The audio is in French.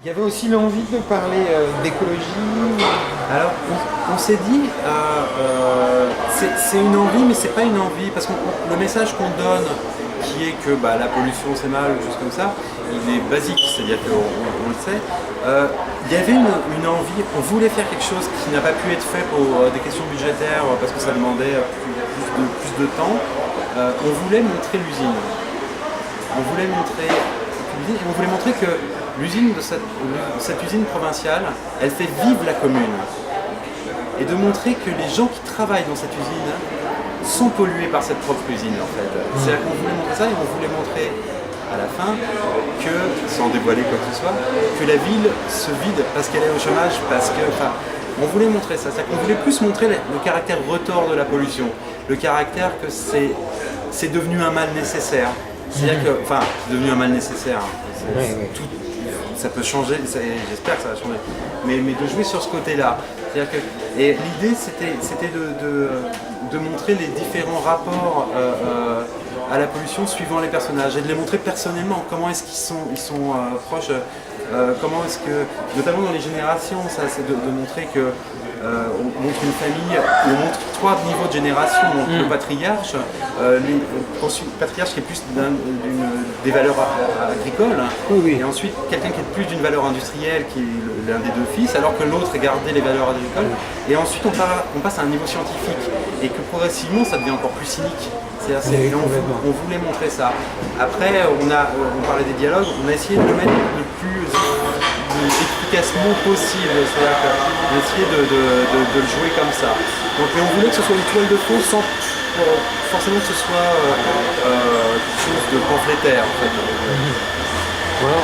Il y avait aussi l'envie de parler d'écologie. Alors, on s'est dit, c'est une envie, mais c'est pas une envie, parce que le message qu'on donne, qui est que la pollution c'est mal, ou choses comme ça, il est basique, c'est-à-dire qu'on le sait. Il y avait une envie, on voulait faire quelque chose qui n'a pas pu être fait pour des questions budgétaires, parce que ça demandait plus de temps. On voulait montrer l'usine. On voulait montrer l'usine, et on voulait montrer que l'usine de cette usine provinciale, elle fait vivre la commune. Et de montrer que les gens qui travaillent dans cette usine sont pollués par cette propre usine en fait. C'est-à-dire qu'on voulait montrer ça et on voulait montrer à la fin que, sans dévoiler quoi que ce soit, que la ville se vide parce qu'elle est au chômage, parce que. Enfin, on voulait montrer ça. C'est-à-dire qu'on voulait plus montrer le caractère retors de la pollution, le caractère que c'est devenu un mal nécessaire. C'est-à-dire que, enfin, c'est devenu un mal nécessaire. Tout, ça peut changer, j'espère que ça va changer, mais de jouer sur ce côté-là. Et l'idée c'était de montrer les différents rapports à la pollution suivant les personnages et de les montrer personnellement, comment est-ce qu'ils sont proches, comment est-ce que, notamment dans les générations, ça c'est de montrer que on montre une famille, on montre 3 niveaux de génération, donc le patriarche, patriarche qui est plus des valeurs agricoles, et ensuite quelqu'un qui est plus d'une valeur industrielle, qui est l'un des 2 fils, alors que l'autre est gardé les valeurs agricoles, et ensuite on passe à un niveau scientifique, et que progressivement ça devient encore plus cynique. On voulait montrer ça. Après, on parlait des dialogues, on a essayé de le mettre le plus efficacement possible, c'est-à-dire qu'on a essayé de le jouer comme ça. Donc, on voulait que ce soit une toile de fond sans forcément que ce soit quelque chose de pamphlétaire en fait. Voilà.